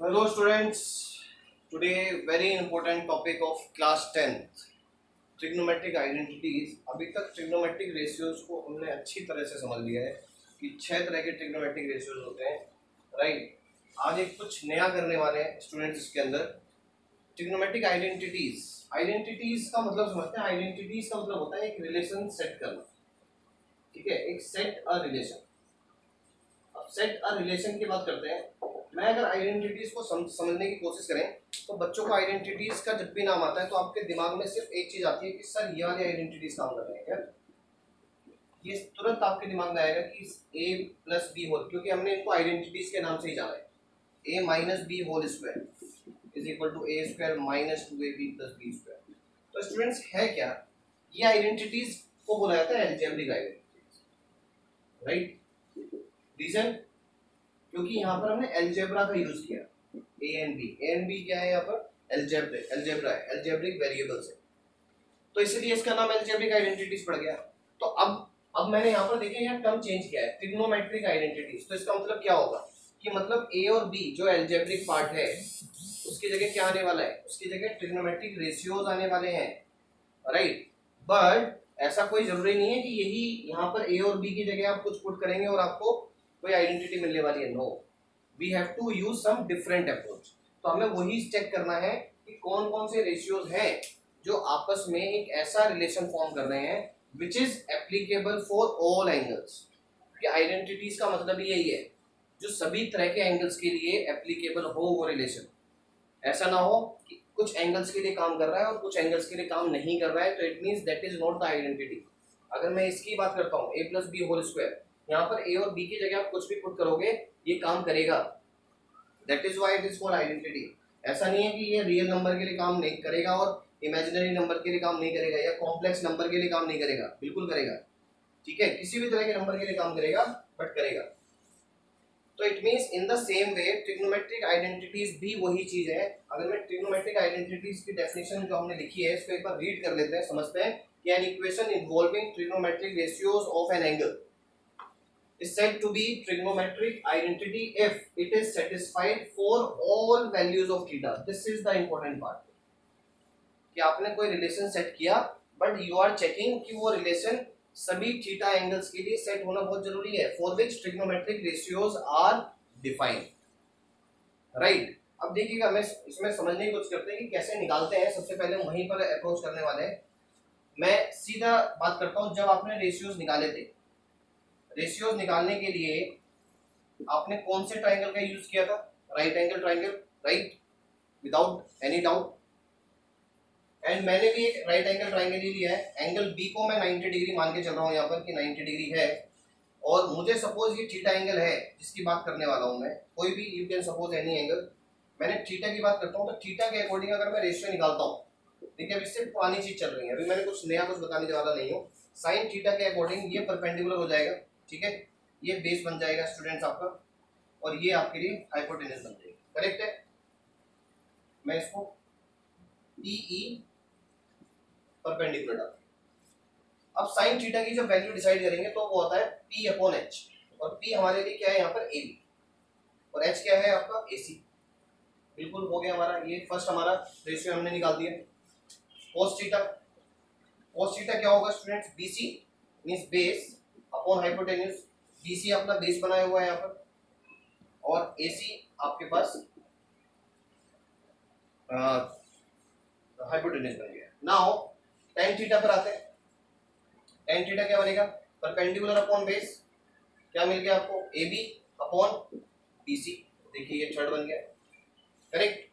Hello students, today very important topic of class 10th trigonometric identities. अभी तक trigonometric ratios को हमने अच्छी तरह से समझ लिया है कि 6 तरह के ट्रिग्नोमेट्रिक रेशियोज होते हैं, राइट। आज एक कुछ नया करने वाले हैं स्टूडेंट्स इसके अंदर। ट्रिग्नोमेट्रिक आइडेंटिटीज, आइडेंटिटीज का मतलब समझते हैं। आइडेंटिटीज का मतलब होता है एक रिलेशन सेट करना, ठीक है, एक सेट अ रिलेशन। अब सेट अ रिलेशन की बात करते हैं। मैं अगर आइडेंटिटीज को समझने की कोशिश करें तो बच्चों को आइडेंटिटीज का जब भी नाम आता है तो आपके दिमाग में सिर्फ एक चीज आती है कि सर ये वाली आइडेंटिटीज काम कर रहे हैं क्या। ये तुरंत आपके दिमाग में आएगा कि ए प्लस बी होल, क्योंकि हमने इनको आइडेंटिटीज के नाम से ही जाना है। A minus b whole square is equal to a square minus 2ab plus b square. तो स्टूडेंट्स है क्या, ये आइडेंटिटीज को बोला जाता है अलजेब्रिक आइडेंटिटीज, राइट। रीजन, क्योंकि यहाँ पर हमने अलजेब्रा का यूज किया। ए एंड बी क्या है यहाँ पर, अलजेब्रा है, अलजेब्रिक वेरिएबल्स है, तो इसलिए इसका नाम अलजेब्रिक आइडेंटिटीज पड़ गया। तो अब मैंने यहाँ पर देखिए यहाँ टर्म चेंज किया है, ट्रिग्नोमेट्रिक आइडेंटिटीज। तो इसका मतलब क्या होगा कि मतलब ए और बी जो अलजेब्रिक पार्ट है उसकी जगह क्या आने वाला है, उसकी जगह ट्रिग्नोमेट्रिक रेशियोज आने वाले हैं, राइट। बट ऐसा कोई जरूरी नहीं है कि यही यहाँ पर ए और बी की जगह आप कुछ पुट करेंगे और आपको कोई आइडेंटिटी मिलने वाली है। No, we have to use some different approach. तो हमें वही चेक करना है कि कौन कौन से रेशियोज हैं जो आपस में एक ऐसा रिलेशन फॉर्म कर रहे हैं which is applicable for all angles. क्योंकि आइडेंटिटीज का मतलब ही यही है, जो सभी तरह के एंगल्स के लिए एप्लीकेबल हो वो रिलेशन। ऐसा ना हो कि कुछ एंगल्स के लिए काम कर रहा है और कुछ एंगल्स के लिए काम नहीं कर रहा है, तो it means that is not the identity. अगर मैं इसकी बात करता हूँ ए प्लस बी होल स्क्वायर, यहाँ पर ए और बी की जगह आप कुछ भी पुट करोगे ये काम करेगा, that is why it is called identity. ऐसा नहीं है कि ये रियल नंबर के लिए काम नहीं करेगा और इमेजिनरी नंबर के लिए काम नहीं करेगा या कॉम्प्लेक्स नंबर के लिए काम नहीं करेगा, बिल्कुल करेगा, ठीक है, किसी भी तरह के नंबर के लिए काम करेगा, बट करेगा। तो it means in the same way trigonometric identities भी वही चीज है। अगर मैं ट्रिग्नोमेट्रिक आइडेंटिटीज की डेफिनेशन जो हमने लिखी है इसको एक बार रीड कर लेते हैं, समझते हैं कि an equation involving trigonometric ratios of an angle is said to be trigonometric identity if it is satisfied for all values of theta. This is the important part. कि आपने कोई रिलेशन सेट किया बट यू आर चेकिंग कि वो relation सभी theta angles के लिए set होना बहुत जरूरी है, for which trigonometric ratios are defined, right. अब देखिएगा मैं इसमें समझने की कोशिश करते हैं कि कैसे निकालते हैं। सबसे पहले वहीं पर अप्रोच करने वाले हैं। मैं सीधा बात करता हूं, जब आपने रेशियोज निकाले थे, रेशियोज निकालने के लिए आपने कौन से ट्राइंगल का यूज किया था, right angle triangle, right, without any doubt. And मैंने भी एक राइट एंगल ट्राइंगल ही लिया है। एंगल बी को मैं 90 डिग्री मान के चल रहा हूँ यहाँ पर कि 90 डिग्री है, और मुझे सपोज ये थीटा एंगल है जिसकी बात करने वाला हूँ मैं, कोई भी you can suppose any angle. मैंने थीटा की बात करता हूँ तो थीटा के अकॉर्डिंग अगर मैं रेशियो निकालता हूँ, देखिए अब इससे पुरानी चीज चल रही है, अभी मैंने कुछ नया कुछ बताने वाला नहीं हूँ। साइन थीटा के अकॉर्डिंग ये परपेंडिकुलर हो जाएगा, ठीक है, ये बेस बन जाएगा स्टूडेंट्स आपका, और ये आपके लिए हाइपोटेनस बन जाएगी, करेक्ट है। मैं इसको PE परपेंडिकुलर डाल, अब साइन थीटा की जब वैल्यू डिसाइड करेंगे तो वो होता है P अपॉन H, और P हमारे लिए क्या है यहाँ पर AB, और H क्या है आपका AC। बिल्कुल हो गया हमारा, ये फर्स्ट हमारा रेशियो हमने निकाल दिया। cos थीटा, cos थीटा क्या होगा students, BC means base upon hypotenuse. BC अपना बेस बनाया हुआ है यहाँ पर, और AC आपके पास हाइपोटेन्यूज बन गया। नाउ tan थीटा पर आते हैं। tan थीटा क्या बनेगा, परपेंडिकुलर अपॉन बेस, क्या मिल गया आपको, AB अपॉन BC। देखिए ये थर्ड बन गया, करेक्ट।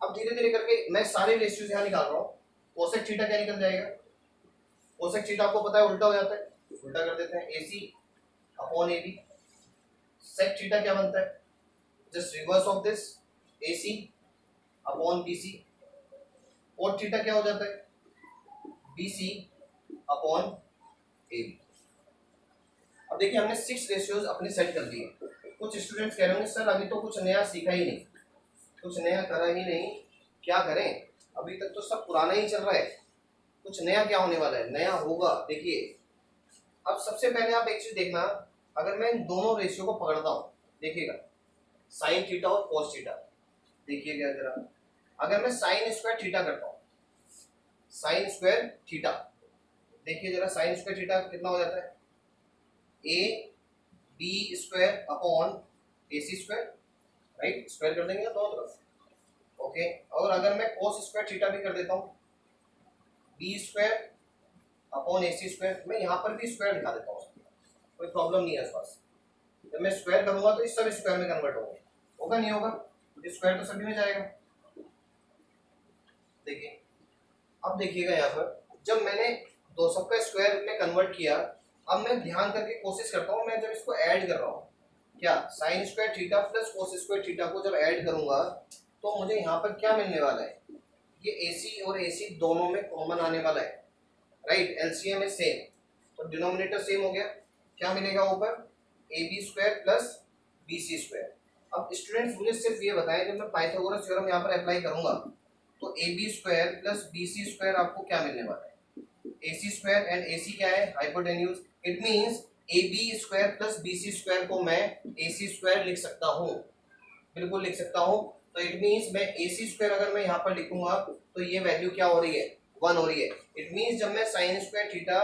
अब धीरे धीरे करके मैं सारे रेशियोज यहाँ निकाल रहा हूँ। कोसेक थीटा क्या निकल जाएगा, कोसेक थीटा आपको पता है उल्टा हो जाता है, उल्टा कर देते हैं, AC upon AB। Sec theta क्या बनता है, just reverse of this, AC upon BC। Cot theta क्या हो जाता है, BC अपॉन AB। अब देखिए हमने 6 रेशियोज अपने सेट कर दिए। कुछ स्टूडेंट्स कह रहे होंगे सर अभी तो कुछ नया सीखा ही नहीं, कुछ नया करा ही नहीं, क्या करें, अभी तक तो सब पुराना ही चल रहा है, कुछ नया क्या होने वाला है, नया होगा। देखिए अब सबसे पहले आप एक चीज देखना, अगर मैं इन दोनों रेशियो को पकड़ता हूँ, देखिएगा साइन थीटा और कॉस थीटा, देखिएगा जरा, अगर मैं साइन स्क्वायर थीटा करता हूँ, साइन स्क्वायर थीटा, देखिए जरा साइन स्क्वायर थीटा कितना हो जाता है, A B square upon A C square, right, square कर देंगे ना दोनों तरफ, ओके। और अगर मैं कोस स्क्वायर थीटा भी कर देता हूँ, B square upon A C square, मैं यहाँ पर भी स्क्वायर दिखा देता हूँ, कोई प्रॉब्लम नहीं है इस पास। जब मैं स्क्वायर करूंगा तो इस सब स्क्वायर में कन्वर्ट होंगे, होगा नहीं होगा, तो स्क्वायर तो सभी में जाएगा। देखिए अब देखिएगा यहाँ पर, जब मैंने दो सबका स्क्वायर में कन्वर्ट किया, अब मैं ध्यान करके कोशिश करता हूँ, मैं जब इसको ऐड कर रहा हूँ, क्या sign square theta plus cos square theta को जब ऐड करूंगा तो मुझे यहाँ पर क्या मिलने वाला है, ये AC और AC दोनों में कॉमन आने वाला है, राइट, एलसीएम इज सेम, तो डिनोमिनेटर सेम हो गया, क्या मिलेगा ऊपर, AB square plus BC square. अब स्टूडेंट्स मुझे सिर्फ ये बताएं, जब मैं पाइथागोरस थ्योरम यहाँ पर अप्लाई करूंगा तो AB square plus BC square आपको क्या मिलने वाला है, AC स्क्वायर एंड AC क्या है, hypotenuse, it means AB square plus BC square को मैं AC स्क्वायर लिख सकता हूँ, बिल्कुल लिख सकता हूँ। तो इट मींस मैं AC स्क्वायर अगर मैं यहाँ पर लिखूंगा तो ये वैल्यू क्या हो रही है, 1 हो रही है। इट मींस जब मैं sign square theta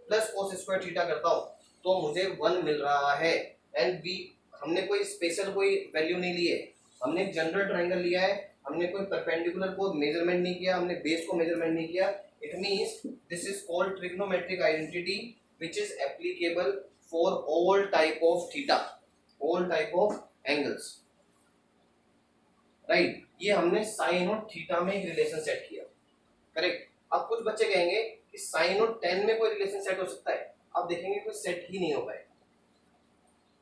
plus cos square theta करता हूँ तो मुझे 1 मिल रहा है, एंड बी हमने कोई स्पेशल कोई वैल्यू नहीं ली है, हमने एक जनरल ट्रायंगल लिया है, हमने कोई परपेंडिकुलर को मेजरमेंट नहीं किया, हमने बेस को मेजरमेंट नहीं किया। It means this is called trigonometric identity which is applicable for all type of theta, all type of angles, right. ये हमने साइन और थीटा में एक रिलेशन सेट किया, करेक्ट। अब कुछ बच्चे कहेंगे कि साइन और टेन में कोई रिलेशन सेट हो सकता है, आप देखेंगे कोई सेट ही नहीं हो पाएगा,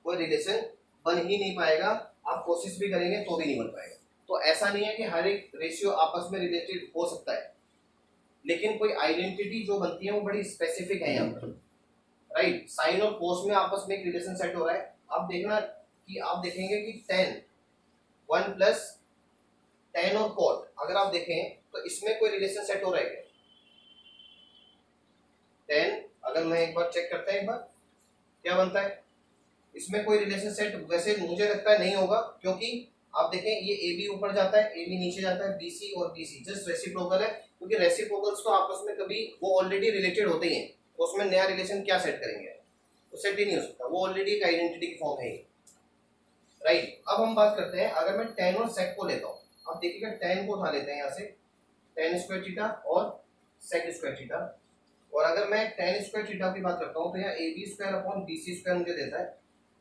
कोई रिलेशन बन ही नहीं पाएगा, आप कोशिश भी करेंगे तो भी नहीं बन पाएगा। तो ऐसा नहीं है कि हर एक रेशियो आपस में रिलेटेड हो सकता है, लेकिन कोई आइडेंटिटी जो बनती है वो बड़ी स्पेसिफिक है यहाँ पर, राइट। साइन और कोस में आपस में एक रिलेशन सेट हो रहा है, आप देखना कि आप देखेंगे कि टेन 1 प्लस टेन और कॉट, अगर आप देखें तो इसमें कोई रिलेशन सेट हो रहा है क्या, टेन, अगर मैं एक बार चेक करते हैं, एक बार क्या बनता है, इसमें कोई रिलेशन सेट वैसे मुझे लगता है नहीं होगा, क्योंकि आप देखें ये AB ऊपर जाता है, AB नीचे जाता है, BC और BC जस्ट रेसिप्रोकल है, क्योंकि रेसिप्रोकल्स तो आपस में कभी वो ऑलरेडी रिलेटेड होते ही हैं, तो उसमें नया रिलेशन क्या सेट करेंगे, तो सेट ही नहीं हो सकता, वो ऑलरेडी एक आइडेंटिटी की फॉर्म है, राइट। अब हम बात करते हैं, अगर मैं टेन और सेक को लेता हूँ, अब देखिएगा टेन को उठा लेते हैं यहाँ से, टेन स्क्वायर थीटा और सेक स्क्वायर थीटा, और अगर मैं टेन स्क्वायर थीटा की बात करता हूँ तो यहाँ AB square upon BC square मुझे देता है,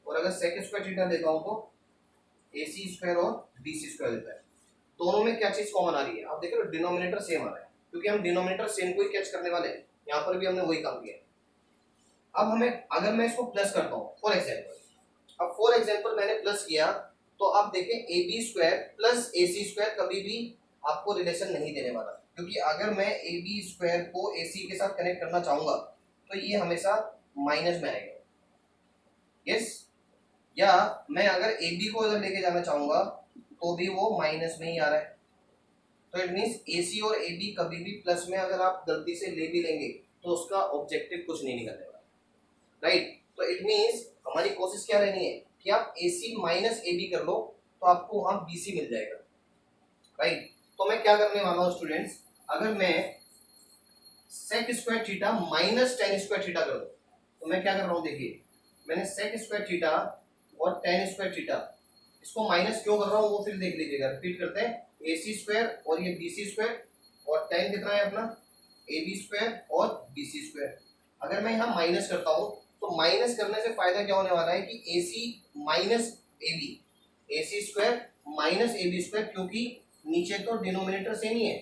और अगर सेक स्क्वायर थीटा लेता हूँ तो AC स्क्वायर और BC स्क्वायर देता है। दोनों में क्या चीज कॉमन आ रही है, आप देखो डिनोमिनेटर सेम आ रहा है, क्योंकि हम डिनोमिनेटर सेम को ही कैच करने वाले हैं, यहाँ पर भी हमने वही काम किया। अब हमें अगर मैं इसको प्लस करता हूँ फॉर एग्जाम्पल, अब फॉर एग्जाम्पल मैंने प्लस किया तो आप देखें AB square plus AC square कभी भी आपको रिलेशन नहीं देने वाला, क्योंकि अगर मैं AB स्क्वायर को AC के साथ कनेक्ट करना चाहूंगा तो ये हमेशा माइनस में आएगा, यस, या मैं अगर AB को अगर लेके जाना चाहूंगा तो भी वो माइनस में ही आ रहा है, तो इट मींस AC और AB कभी भी प्लस में अगर आप गलती से ले भी लेंगे तो उसका ऑब्जेक्टिव कुछ नहीं निकलने वाला, राइट। तो इट मींस हमारी कोशिश क्या रहनी है कि आप AC माइनस AB कर लो तो आपको वहां BC मिल जाएगा, राइट। तो मैं क्या करने वाला हूँ स्टूडेंट्स, अगर मैं sec square theta minus tan square theta कर दूं तो मैं क्या कर रहा हूँ, देखिए मैंने सेक स्क्वायर थीटा और टेन स्क्वायर थीटा, इसको माइनस क्यों कर रहा हूँ वो फिर देख लीजिएगा, रिपीट करते हैं, AC स्क्वायर और ये BC स्क्वायर, और टेन कितना है अपना AB स्क्वायर और BC स्क्वायर। अगर मैं यहाँ माइनस करता हूँ तो माइनस करने से फायदा क्या होने वाला है कि AC minus AB, AC square minus AB square, क्योंकि नीचे तो डिनोमिनेटर सेम ही है,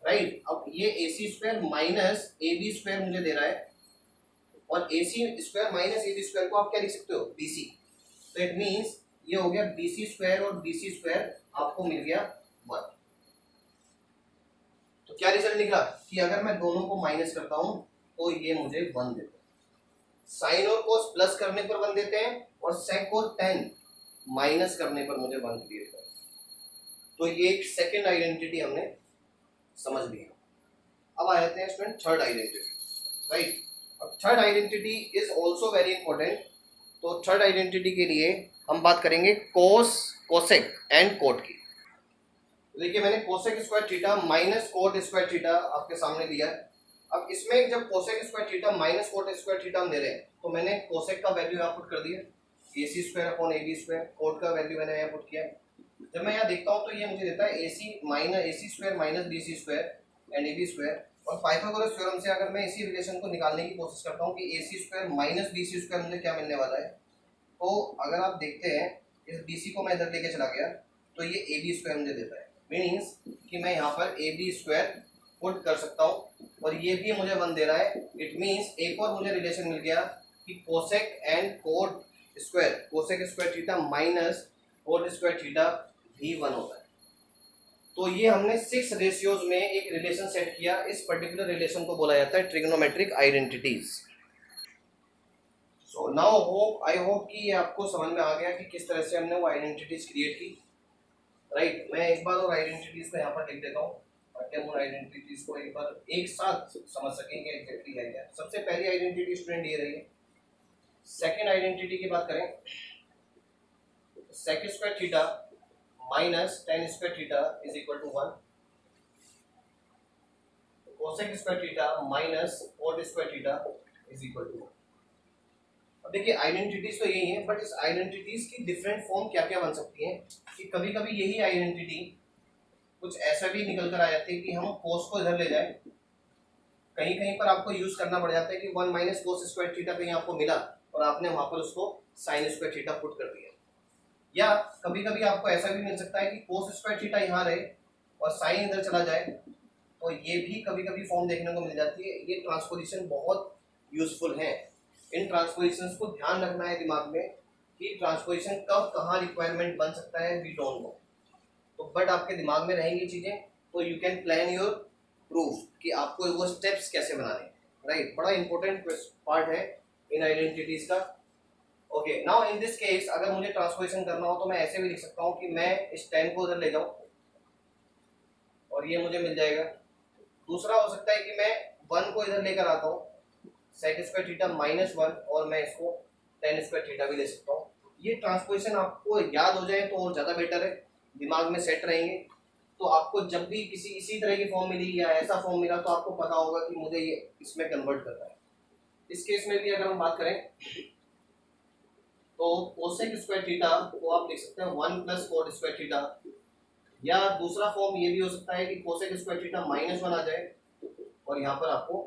राइट। अब ये AC square minus AB square मुझे दे रहा है, और AC square minus AB square को आप क्या लिख सकते हो, BC, तो इट मींस ये हो गया BC स्क्वायर और BC स्क्वायर आपको मिल गया 1। तो क्या रिजल्ट निकला कि अगर मैं दोनों को माइनस करता हूं तो ये मुझे 1 देते हैं, साइन और कोस प्लस करने पर 1 देते हैं, और सेक और टेन माइनस करने पर मुझे 1 क्रिएट करते हैं। तो ये एक सेकेंड आइडेंटिटी हमने समझ लिया। अब आ जाते हैं स्टूडेंट थर्ड आइडेंटिटी, राइट। अब third identity is also very important. तो थर्ड आइडेंटिटी के लिए हम बात करेंगे कोस, कोसेक एंड कोट की। देखिए मैंने cosec square theta minus cot square theta आपके सामने लिया है। अब इसमें जब cosec square theta minus cot square theta हम ले रहे हैं तो मैंने कोसेक का वैल्यू यहाँ पुट कर दिया, a C square upon a B square, cot का वैल्यू मैंने यहाँ पुट किया। जब मैं यहाँ देखता हूँ तो ये मुझे देता है a C square minus b c square and a B square. और पाइथागोरस थ्योरम से अगर मैं इसी रिलेशन को निकालने की कोशिश करता हूँ कि a C square minus b c square मुझे क्या मिलने वाला है, तो अगर आप देखते हैं इस बी सी को मैं इधर लेके चला गया तो ये ए बी स्क्वायर मुझे देता है। मीनिंग्स कि मैं यहाँ पर ए बी स्क्वायर पुट कर सकता हूँ और ये भी मुझे 1 दे रहा है। इट मीन्स एक और मुझे रिलेशन मिल गया कि cosec and quote square, cosec square theta minus cot square theta भी 1 होता है। तो ये हमने 6 रेशियोज में एक रिलेशन सेट किया। इस पर्टिकुलर रिलेशन को बोला जाता है trigonometric identities. So now I hope कि ये आपको समझ में आ गया कि किस तरह से हमने वो आइडेंटिटीज क्रिएट की। राइट, मैं एक बार और आइडेंटिटीज को यहाँ पर लिख देता हूँ ताकि हम उन आइडेंटिटीज को एक बार एक साथ समझ सकेंगे एग्जैक्टली है क्या। सबसे पहली आइडेंटिटी स्टूडेंट ये रही है। सेकेंड आइडेंटिटी की बात करें, sec square theta minus tan square theta is equal to 1, cosec square theta minus cot square theta is equal to 1। अब देखिए आइडेंटिटीज तो यही है, बट इस आइडेंटिटीज की डिफरेंट फॉर्म क्या क्या बन सकती हैं कि कभी कभी यही आइडेंटिटी कुछ ऐसा भी निकल कर आ जाती है कि हम कोस को इधर ले जाए। कहीं कहीं पर आपको यूज करना पड़ जाता है कि 1 माइनस कोस स्क्वायर थीटा कहीं आपको मिला और आपने वहां पर उसको साइन स्क्वायर थीटा पुट कर दिया। या कभी कभी आपको ऐसा भी मिल सकता है कि कोस स्क्वायर थीटा यहाँ रहे और साइन इधर चला जाए, तो ये भी कभी कभी फॉर्म देखने को मिल जाती है। ये ट्रांसपोजिशन बहुत यूजफुल है। इन ट्रांसपोजिशंस को ध्यान रखना है दिमाग में कि ट्रांसपोजिशन कब कहाँ रिक्वायरमेंट बन सकता है, वी डोंट नो। तो बट आपके दिमाग में रहेंगी चीजें तो you can plan your proof कि आपको वो स्टेप्स कैसे बनाने। राइट, बड़ा इंपॉर्टेंट पार्ट है इन आइडेंटिटीज का। Okay, now in this case अगर मुझे ट्रांसपोजिशन करना हो तो मैं ऐसे भी लिख सकता हूँ कि मैं इस 10 को उधर ले जाऊँ और ये मुझे मिल जाएगा। दूसरा हो सकता है कि मैं 1 को इधर लेकर आता हूँ, सेक स्क्वायर थीटा माइनस 1, और मैं इसको टेन स्क्वायर थीटा भी ले सकता हूँ। ये ट्रांसपोजिशन आपको याद हो जाए तो और ज़्यादा बेटर है, दिमाग में सेट रहेंगे। तो आपको जब भी किसी इसी तरह की फॉर्म मिली या ऐसा फॉर्म मिला तो आपको पता होगा कि मुझे ये इसमें कन्वर्ट करना है। इस केस में भी अगर हम बात करें तो कोसेक स्क्वायर थीटा को आप लिख सकते हैं 1 प्लस कोट स्क्वायर थीटा, या दूसरा फॉर्म ये भी हो सकता है कि कोसेक स्क्वायर थीटा माइनस 1 आ जाए और यहाँ पर आपको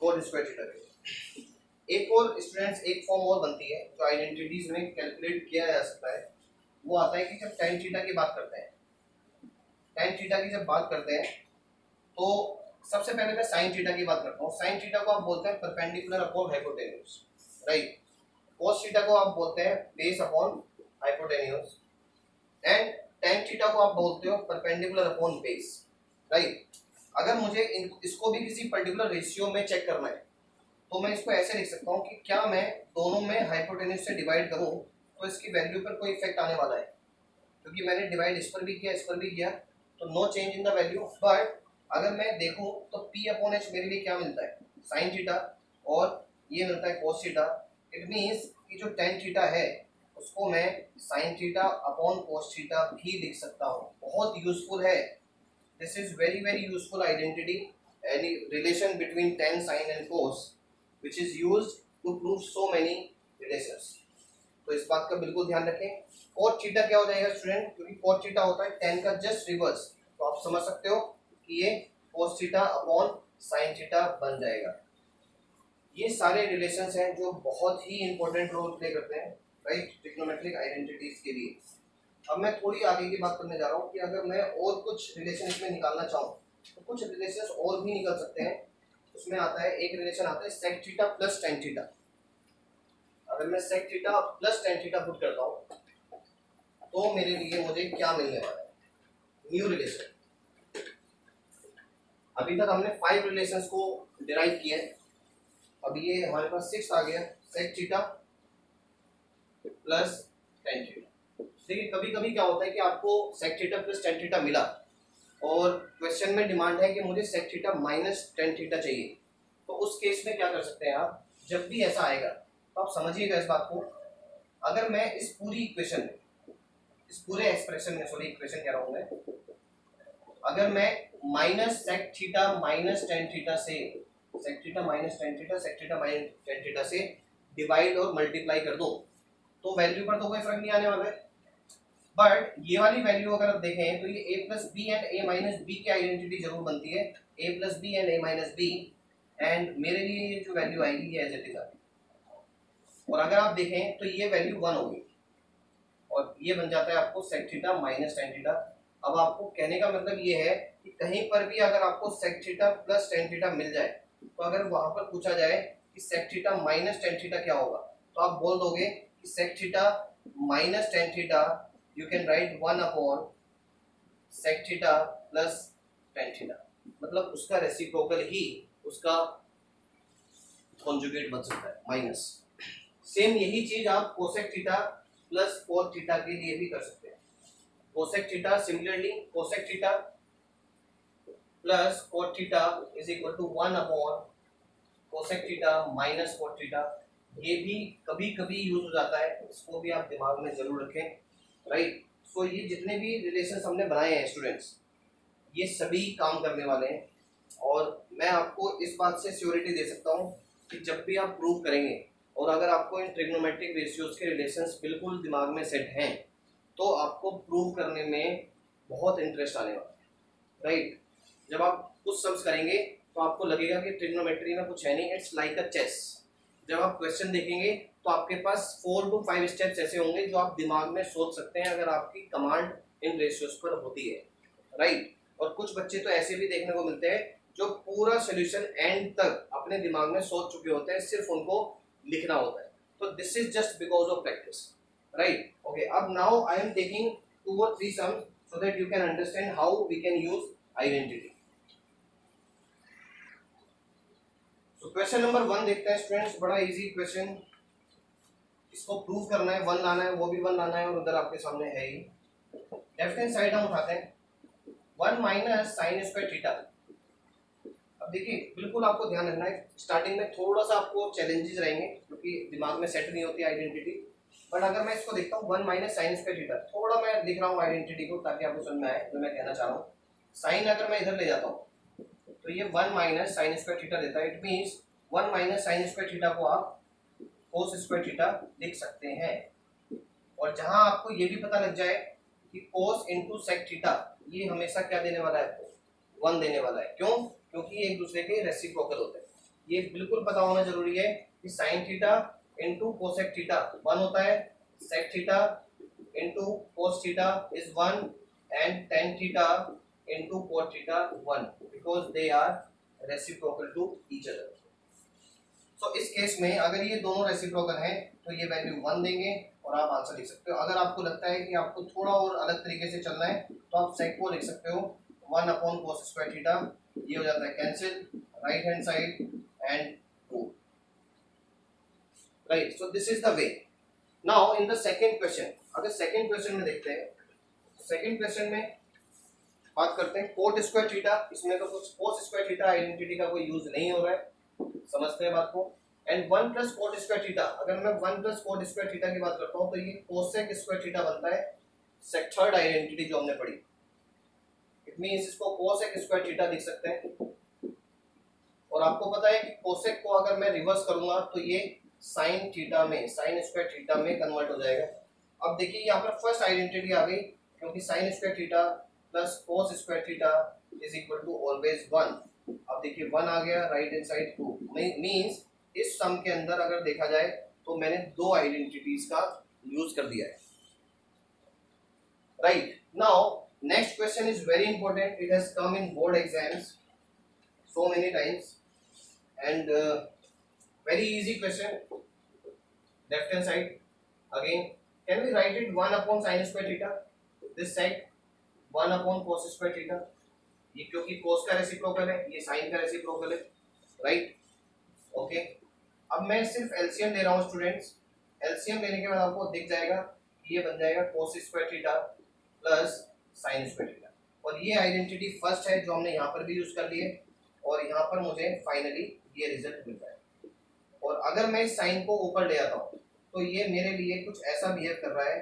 कोट स्क्वायर थीटा दे। एक और स्टूडेंट्स एक फॉर्म और बनती है जो आइडेंटिटीज में कैलकुलेट किया जा सकता है। वो आता है कि जब टेन थीटा की बात करते हैं, टेन थीटा की जब बात करते हैं तो सबसे पहले मैं साइन थीटा की बात करता हूँ। साइन थीटा को आप बोलते हैं perpendicular upon hypotenuse, right. Cos theta को आप बोलते हैं base upon hypotenuse, and tan theta को आप बोलते हो परपेंडिकुलर अपॉन बेस, राइट। अगर मुझे इसको भी किसी पर्टिकुलर रेशियो में चेक करना है तो मैं इसको ऐसे लिख सकता हूँ कि क्या मैं दोनों में हाइपोटेन्यूज से डिवाइड करूँ तो इसकी वैल्यू पर कोई इफेक्ट आने वाला है, क्योंकि मैंने डिवाइड इस पर भी किया इस पर भी किया तो no change in the value. But अगर मैं देखूँ तो पी अपॉन एच मेरे लिए क्या मिलता है, साइन थीटा, और ये मिलता है कोस थीटा। इट मीन्स कि जो टेन थीटा है उसको मैं sine theta upon cos theta भी लिख सकता हूँ। बहुत यूजफुल है, this is very very useful identity, any relation between tan sine and cos which is used to prove so many relations। तो इस बात का बिल्कुल ध्यान रखें। कोट थीटा क्या हो जाएगा स्टूडेंट, क्योंकि कोट थीटा होता है टेन का जस्ट रिवर्स, तो आप समझ सकते हो कि ये cos theta upon sine theta बन जाएगा। ये सारे रिलेशंस हैं जो बहुत ही इंपॉर्टेंट रोल प्ले करते हैं, राइट, ट्रिग्नोमेट्रिक आइडेंटिटीज के लिए। अब मैं थोड़ी आगे की बात करने जा रहा हूँ कि अगर मैं और कुछ रिलेशन इसमें निकालना चाहूँ तो कुछ रिलेशंस और भी निकल सकते हैं। उसमें आता है एक रिलेशन आता है sec theta plus tan theta. अगर मैं sec theta plus tan theta put करता हूँ तो मेरे लिए मुझे क्या मिलने वाला है, न्यू रिलेशन। अभी तक हमने 5 रिलेशंस को डिराइव किया है, अब ये हमारे पास 6 आ गया, sec theta plus tan theta. देखिए कभी कभी क्या होता है कि आपको sec theta plus tan theta मिला और क्वेश्चन में डिमांड है कि मुझे sec theta minus tan theta चाहिए, तो उस केस में क्या कर सकते हैं आप, जब भी ऐसा आएगा तो आप समझिएगा इस बात को। अगर मैं इस पूरी इक्वेशन में इस पूरे एक्सप्रेशन में, सॉरी इक्वेशन कह रहा हूं मैं, अगर मैं minus sec theta minus tan theta से, sec theta minus tan theta, sec theta minus tan theta से डिवाइड और मल्टीप्लाई कर दो तो वैल्यू पर तो कोई फर्क नहीं आने वाला है। बट ये वाली वैल्यू अगर आप देखें तो ये a plus B and a minus B की आइडेंटिटी जरूर बनती है, a plus B and a minus B, and मेरे लिए ये जो वैल्यू आएगी ये एज इट इज आएगी। और अगर आप देखें तो ये वैल्यू 1 होगी और ये बन जाता है आपको sec theta minus tan theta. अब आपको कहने का मतलब ये है कि कहीं पर भी अगर आपको sec theta plus tan theta मिल जाए तो अगर वहां पर पूछा जाए कि sec theta minus tan theta क्या होगा तो आप बोल दोगे कि sec theta minus tan theta you can write 1 upon sec theta plus tan theta, मतलब उसका रेसिप्रोकल ही उसका कॉन्जुगेट बन सकता है माइनस। सेम यही चीज आप cosec theta plus cot theta के लिए भी कर सकते हैं। Cosec theta similarly cosec theta plus cot theta is equal to 1 upon cosec theta minus cot theta. ये भी कभी कभी यूज हो जाता है, इसको भी आप दिमाग में जरूर रखें, राइट। सो ये जितने भी रिलेशंस हमने बनाए हैं स्टूडेंट्स, ये सभी काम करने वाले हैं। और मैं आपको इस बात से श्योरिटी दे सकता हूँ कि जब भी आप प्रूव करेंगे और अगर आपको इन ट्रिग्नोमेट्रिक रेशियोज के रिलेशंस बिल्कुल दिमाग में सेट हैं तो आपको प्रूव करने में बहुत इंटरेस्ट आने वाला है, राइट। जब आप कुछ सम्स करेंगे तो आपको लगेगा कि ट्रिग्नोमेट्री में कुछ है नहीं, इट्स लाइक अ चेस। जब आप क्वेश्चन देखेंगे तो आपके पास 4 to 5 स्टेप्स ऐसे होंगे जो आप दिमाग में सोच सकते हैं अगर आपकी कमांड इन रेशियोज पर होती है, राइट। और कुछ बच्चे तो ऐसे भी देखने को मिलते हैं जो पूरा सोल्यूशन एंड तक अपने दिमाग में सोच चुके होते हैं, सिर्फ उनको लिखना होता है। तो this is just because of practice, right. Okay, अब now I am taking 2 or 3 sums so that you can understand how we can use identity. तो क्वेश्चन नंबर 1 देखते हैं स्टूडेंट्स, बड़ा इजी क्वेश्चन। इसको प्रूव करना है, 1 लाना है, वो भी 1 लाना है और उधर आपके सामने है ही। लेफ्ट हैंड साइड हम उठाते हैं 1 माइनस साइन स्क्वायर थीटा। अब देखिए बिल्कुल आपको ध्यान रखना है, स्टार्टिंग में थोड़ा सा आपको चैलेंजेस रहेंगे क्योंकि दिमाग में सेट नहीं होती आइडेंटिटी। बट अगर मैं इसको देखता हूँ 1 माइनस साइन स्क्वायर थीटा, थोड़ा मैं लिख रहा हूँ आइडेंटिटी को ताकि आपको समझ में आए जो मैं कहना चाह रहा हूँ। साइन अगर मैं इधर ले जाता हूँ तो ये 1 माइनस साइन स्क्वायर थीटा देता है। It means 1 minus sign square theta को आप कोस स्क्वायर थीटा लिख सकते हैं। और जहां आपको ये भी पता लग जाए कि कोस इंटू सेक थीटा ये हमेशा क्या देने वाला है, 1 देने वाला है। क्यों? क्योंकि ये एक दूसरे के रेसिप्रोकल होते हैं। ये बिल्कुल पता होना जरूरी है कि sine theta into cosec theta 1 होता है, sec theta into cos theta is 1 and tan theta into cot theta 1 because they are reciprocal to each other. So इस केस में अगर ये दोनों रेसिप्रोकल हैं तो ये वैल्यू 1 देंगे और आप आंसर लिख सकते हो। अगर आपको लगता है कि आपको थोड़ा और अलग तरीके से चलना है तो आप सेक को लिख सकते हो 1 अपॉन कोस स्क्वायर थीटा, ये हो जाता है cancel, right hand side and 2, right. So this is the way. Now in the second question, अगर सेकंड क्वेश्चन में देखते हैं, सेकंड क्वेश्चन में बात करते हैं कोट स्क्वायर थीटा। इसमें तो कुछ कोस स्क्वायर थीटा आइडेंटिटी का कोई यूज नहीं हो रहा है, समझते हैं बात को। And 1 plus coat square theta, अगर मैं 1 प्लस कोट स्क्वायर थीटा की बात करता हूं तो ये कोसेक स्क्वायर थीटा बनता है, थर्ड आइडेंटिटी जो हमने पढ़ी। इट मींस इसको कोसेक स्क्वायर थीटा लिख सकते हैं। और आपको पता है कि कोसेक को अगर मैं रिवर्स करूंगा तो ये साइन थीटा में, साइन स्क्वायर थीटा में कन्वर्ट हो जाएगा। अब देखिए यहाँ पर फर्स्ट आइडेंटिटी आ गई क्योंकि sine square theta plus cos square theta is equal to always 1। अब देखिए 1 आ गया, राइट हैंड साइड 2 मींस इस सम के अंदर अगर देखा जाए तो मैंने 2 आइडेंटिटीज का यूज कर दिया है, right. Now next question is very important, it has come in board exams so many times and very easy question. Left hand side again, can we write it 1 upon sin square theta, this side 1 upon cos square theta, ये क्योंकि cos का reciprocal है, ये sin का reciprocal है, right. Okay, अब मैं सिर्फ एलसीएम ले रहा हूँ स्टूडेंट्स। एलसीएम लेने के बाद आपको दिख जाएगा ये बन जाएगा cos square theta plus sin square theta. और ये आइडेंटिटी फर्स्ट है जो हमने यहाँ पर भी यूज कर ली है और यहाँ पर मुझे फाइनली ये रिजल्ट मिल रहा है। और अगर मैं इस साइन को ऊपर ले आता हूँ तो ये मेरे लिए कुछ ऐसा बिहेव कर रहा है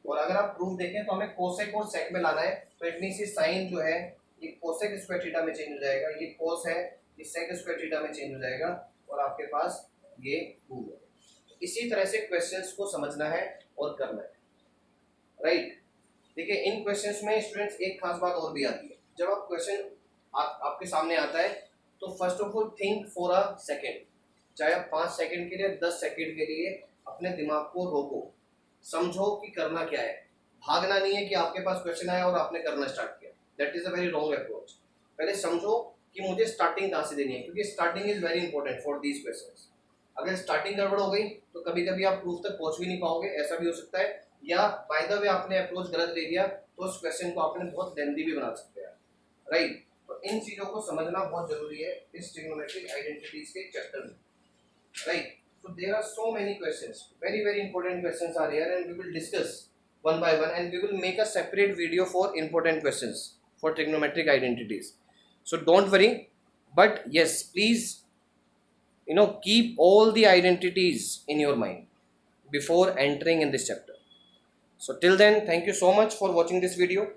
और अगर आप प्रूफ देखें तो हमें कोसेक और सेक में लाना है, तो इट मींस ये साइन जो है ये कोसेक स्क्वायर थीटा में चेंज हो जाएगा, ये कोस है ये सेक स्क्वायर थीटा में चेंज हो जाएगा और आपके पास ये मूव है। इसी तरह से क्वेश्चंस को समझना है और करना है, राइट। देखिए इन क्वेश्चंस में स्टूडेंट्स एक खास बात और भी आती है, जब आप क्वेश्चन आपके सामने आता है तो first of all think for a second, चाहे आप 5 सेकंड के लिए 10 सेकंड के लिए अपने दिमाग को रोको, समझो कि करना क्या है। भागना नहीं है कि आपके पास क्वेश्चन आया और आपने करना स्टार्ट किया, that is a very wrong approach. पहले समझो कि मुझे स्टार्टिंग कहाँ से देनी है, क्योंकि starting is very important for these questions. अगर स्टार्टिंग गड़बड़ हो गई तो कभी कभी आप प्रूफ तक पहुंच भी नहीं पाओगे, ऐसा भी हो सकता है, या बाय द वे आपने अप्रोच गलत ले लिया तो उस क्वेश्चन को आपने बहुत लेंथी भी बना सकते हैं, राइट। तो इन चीजों को समझना बहुत जरूरी है इस ट्रिग्नोमेट्रिक आइडेंटिटीज के चैप्टर में, right? So there are so many questions, very important questions are here, and we will discuss one by one, and we will make a separate video for important questions for trigonometric identities. So don't worry, but yes, please, keep all the identities in your mind before entering in this chapter. So till then, thank you so much for watching this video.